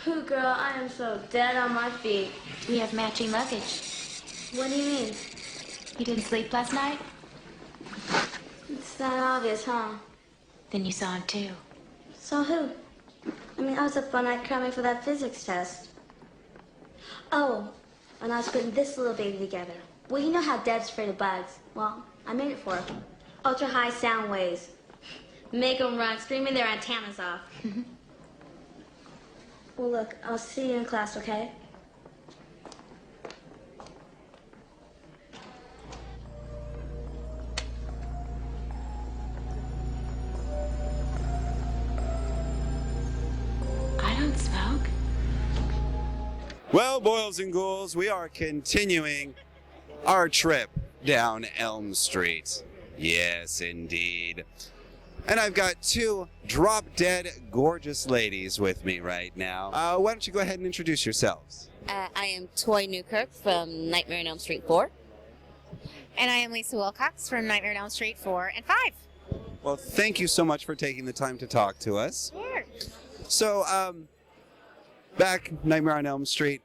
Pooh, girl, I am so dead on my feet. We have matching luggage. What do you mean? You didn't sleep last night? It's that obvious, huh? Then you saw him too. So who? I mean, I was up all night cramming for that physics test. Oh, and I was putting this little baby together. Well, you know how Deb's afraid of bugs. Well, I made it for her. Ultra high sound waves. Make them run, screaming their antennas off. Well, look, I'll see you in class, okay? I don't smoke. Well, boys and ghouls, we are continuing our trip down Elm Street. Yes, indeed. And I've got two drop-dead gorgeous ladies with me right now. Why don't you go ahead and introduce yourselves? I am Toy Newkirk from Nightmare on Elm Street 4. And I am Lisa Wilcox from Nightmare on Elm Street 4 and 5. Well, thank you so much for taking the time to talk to us. Sure. So, back Nightmare on Elm Street,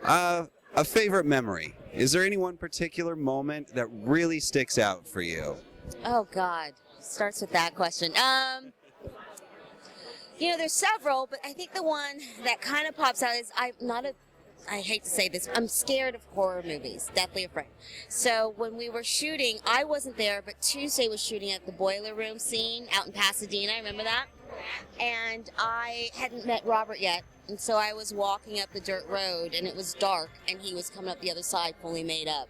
a favorite memory. Is there any one particular moment that really sticks out for you? Oh, God. Starts with that question. You know, there's several, but I think the one that kind of pops out is I hate to say this, I'm scared of horror movies, deathly afraid. So when we were shooting, I wasn't there, but Tuesday was shooting at the boiler room scene out in Pasadena, remember that? And I hadn't met Robert yet, and so I was walking up the dirt road, and it was dark, and he was coming up the other side fully made up.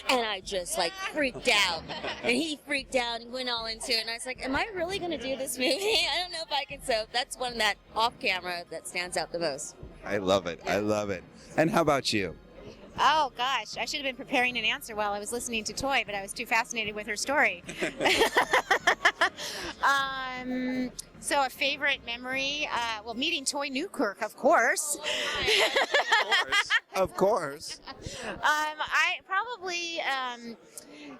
And I just, like, freaked out. And he freaked out and went all into it. And I was like, am I really going to do this movie? I don't know if I can. So that's one that off-camera that stands out the most. I love it. I love it. And how about you? Oh, gosh. I should have been preparing an answer while I was listening to Toy, but I was too fascinated with her story. So a favorite memory, well, meeting Toy Newkirk, of course. Of course. I probably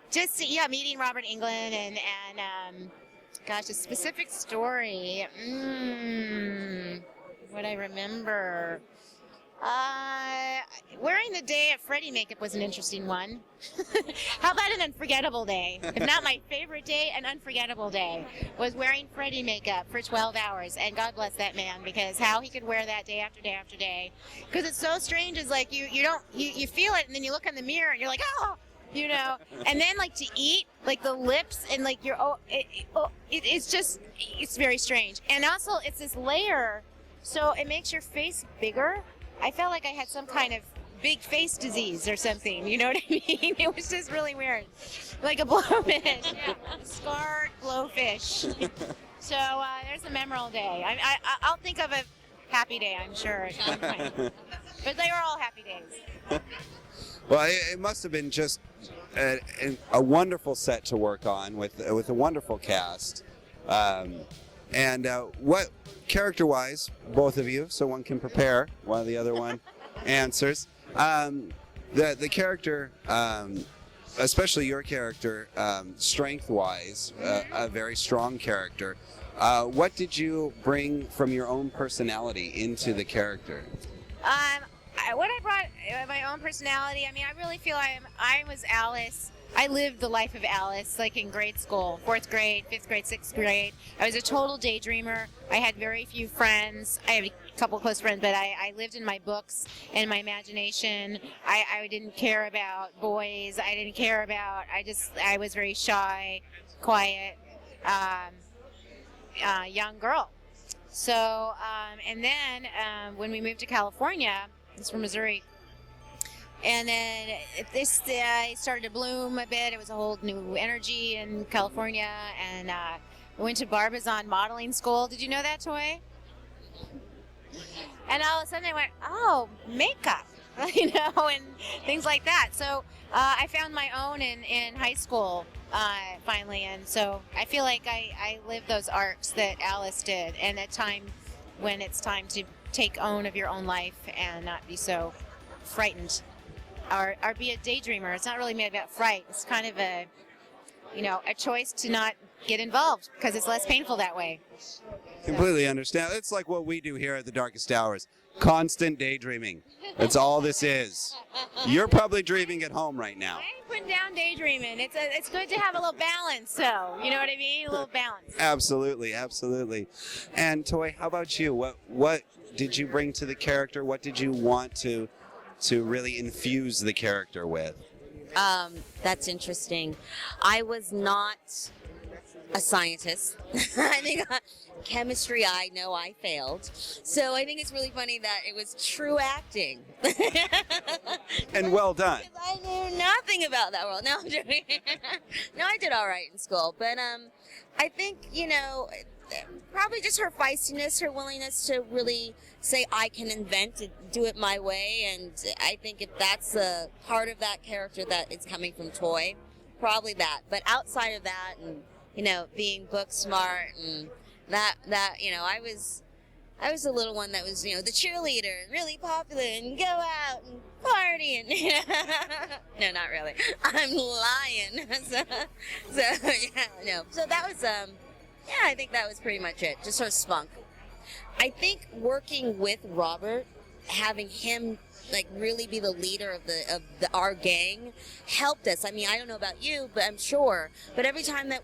just, meeting Robert Englund and gosh, a specific story. What I remember. Wearing the day at Freddy makeup was an interesting one. How about an unforgettable day? If not my favorite day, an unforgettable day was wearing Freddy makeup for 12 hours. And God bless that man, because how he could wear that day after day after day. Because it's so strange, is like you feel it, and then you look in the mirror and you're like, oh, you know. And then like to eat, like the lips and like it's very strange. And also it's this layer, so it makes your face bigger. I felt like I had some kind of big face disease or something, you know what I mean? It was just really weird. Like a blowfish. Yeah. Scarred blowfish. So there's a memorable day. I'll think of a happy day, I'm sure, at some point. But they were all happy days. Well, it must have been just a wonderful set to work on with a wonderful cast. And what, character-wise, both of you, so one can prepare while the other one answers. The character, especially your character, strength-wise, a very strong character. What did you bring from your own personality into the character? What I brought, my own personality, I mean, I really feel I was Alice. I lived the life of Alice, like in grade school, 4th grade, 5th grade, 6th grade. I was a total daydreamer. I had very few friends. I have a couple close friends, but I lived in my books and my imagination. I didn't care about boys. I didn't care about, I was very shy, quiet, young girl. So, and then when we moved to California, it's from Missouri, and then this started to bloom a bit. It was a whole new energy in California, and we went to Barbizon modeling school. Did you know that, Toy? And all of a sudden I went, oh, makeup, you know, and things like that. So I found my own in high school finally, and so I feel like I lived those arcs that Alice did, and at time when it's time to take own of your own life and not be so frightened. Or be a daydreamer. It's not really made about fright. It's kind of a choice to not get involved because it's less painful that way. Completely understand. It's like what we do here at the Darkest Hours. Constant daydreaming. That's all this is. You're probably dreaming at home right now. I ain't putting down daydreaming. It's good to have a little balance, so you know what I mean? A little balance. Absolutely, absolutely. And Toy, how about you? What did you bring to the character? What did you want to really infuse the character with? That's interesting. I was not a scientist. I think chemistry, I know I failed. So I think it's really funny that it was true acting. And well done. Because I knew nothing about that world. No, I'm joking. No, I did all right in school. But I think, probably just her feistiness, her willingness to really say, I can invent and do it my way. And I think if that's a part of that character that is coming from Toy, probably that. But outside of that, and being book smart and that I was the little one that was, the cheerleader and really popular and go out and party and no, not really. I'm lying. So yeah, no. So that was I think that was pretty much it. Just her spunk. I think working with Robert, having him really be the leader of our gang helped us. I mean, I don't know about you, but I'm sure. But every time that,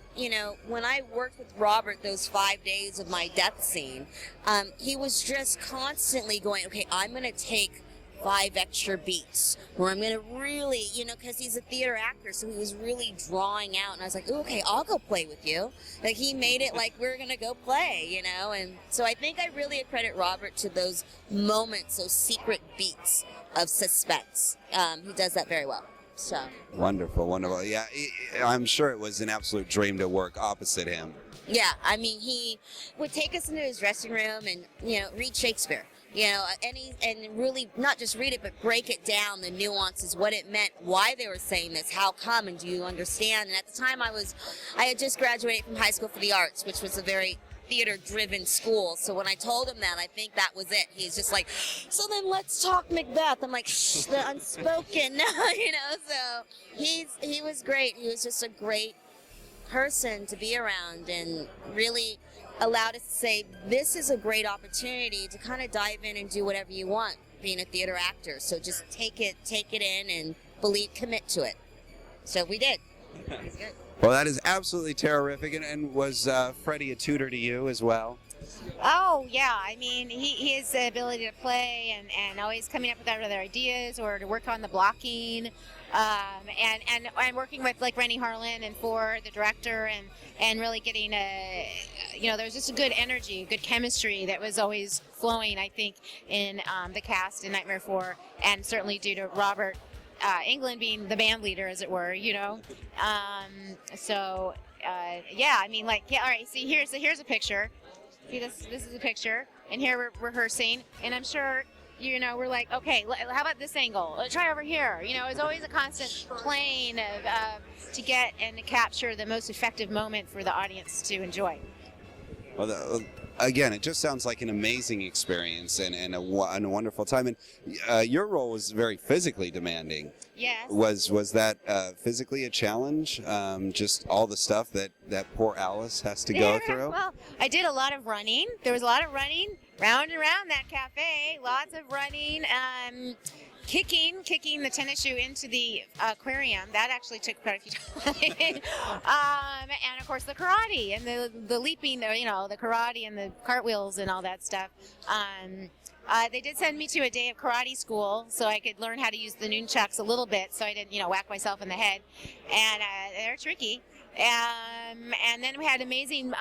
when I worked with Robert those 5 days of my death scene, he was just constantly going, okay, I'm going to take 5 extra beats, or I'm going to really, because he's a theater actor, so he was really drawing out, and I was like, okay, I'll go play with you. Like, he made it like we're going to go play, and so I think I really accredit Robert to those moments, those secret beats of suspense. He does that very well. So wonderful. Yeah, I'm sure it was an absolute dream to work opposite him. Yeah, I mean, he would take us into his dressing room and, read Shakespeare. And really not just read it, but break it down, the nuances, what it meant, why they were saying this, how come, and do you understand? And at the time I had just graduated from High School for the Arts, which was a very theater-driven school. So when I told him that, I think that was it. He's just like, so then let's talk Macbeth. I'm like, shh, the unspoken, so he was great. He was just a great person to be around and really allowed us to say, this is a great opportunity to kind of dive in and do whatever you want being a theater actor. So just take it in and commit to it. So we did. It was good. Well, that is absolutely terrific. And was Freddie a tutor to you as well? Oh, yeah. I mean, he has the ability to play and always coming up with other ideas or to work on the blocking. And working with Rennie Harlan and for the director and really getting there was just a good energy, good chemistry that was always flowing, I think, in the cast in Nightmare 4, and certainly due to Robert Englund being the band leader, as it were, yeah, I mean, all right, see, here's a picture. See, this is a picture, and here we're rehearsing, and I'm sure, we're like, okay, how about this angle? Try over here. It's always a constant playing to get and to capture the most effective moment for the audience to enjoy. Well, again, it just sounds like an amazing experience and a wonderful time. And your role was very physically demanding. Yes. Was that physically a challenge? Just all the stuff that poor Alice has to go through? Well, I did a lot of running. There was a lot of running round and round that cafe. Lots of running. Kicking the tennis shoe into the aquarium. That actually took quite a few times. And of course the karate and the leaping, the karate and the cartwheels and all that stuff. They did send me to a day of karate school so I could learn how to use the nunchucks a little bit so I didn't, whack myself in the head. And they're tricky. And then we had amazing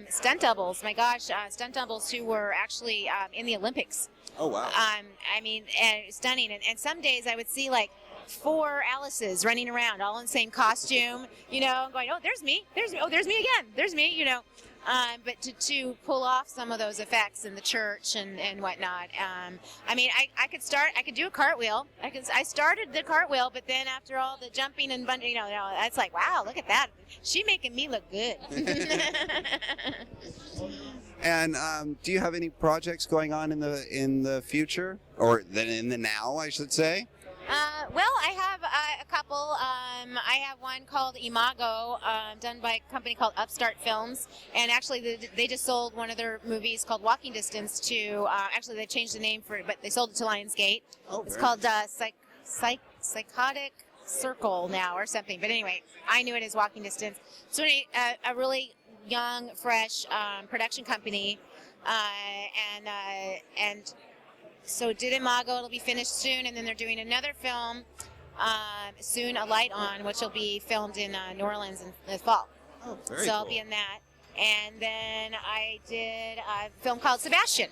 stunt doubles. My gosh, stunt doubles who were actually in the Olympics. Oh, wow. I mean, stunning. And some days I would see 4 Alices running around, all in the same costume, going, oh, there's me, oh, there's me again, there's me, But to pull off some of those effects in the church and whatnot, I mean, I could do a cartwheel. I started the cartwheel, but then after all the jumping and bungee, that's like, wow, look at that. She making me look good. And do you have any projects going on in the future, or in the now, I should say? Well, I have a couple. I have one called Imago, done by a company called Upstart Films, and actually they just sold one of their movies called Walking Distance to. Actually, they changed the name for it, but they sold it to Lionsgate. Oh, it's very called Psychotic Circle now or something. But anyway, I knew it as Walking Distance. So a really young, fresh production company, and so did Imago. It'll be finished soon, and then they're doing another film soon, A Light On, which will be filmed in New Orleans in the fall. Oh, very so cool. I'll be in that. And then I did a film called Sebastian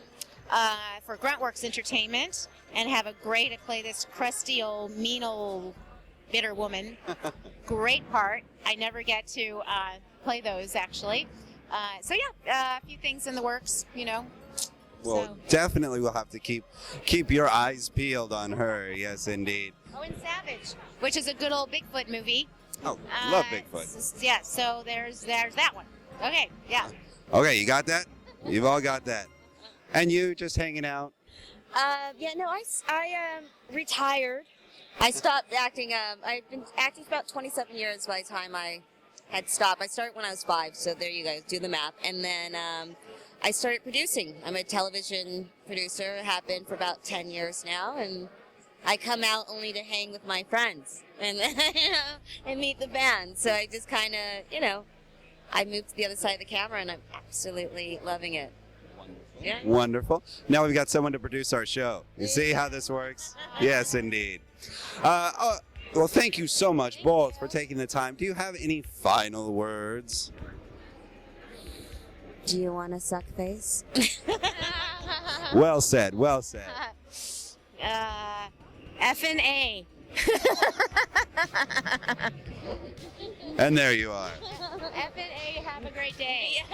for Gruntworks Entertainment, and have a great, I play this crusty old, mean old, bitter woman. Great part. I never get to play those, actually. So yeah, a few things in the works, you know. Well, So- definitely we'll have to keep your eyes peeled on her. Yes, indeed. Oh, and Savage, which is a good old Bigfoot movie. Oh, love Bigfoot. Yeah, so there's that one. Okay, yeah. Okay, you got that? You've all got that. And you just hanging out? Yeah, no, I retired. I stopped acting. I've been acting for about 27 years by the time I had stopped. I started when I was 5, so there you go, do the math. And then I started producing. I'm a television producer, have been for about 10 years now, and I come out only to hang with my friends and and meet the band. So I just kind of, I moved to the other side of the camera, and I'm absolutely loving it. Yeah. Wonderful. Now we've got someone to produce our show. You see how this works? Yes, indeed. Well, thank you so much, both, for taking the time. Do you have any final words? Do you want to suck face? Well said, well said. F and A. And there you are. F and A, have a great day.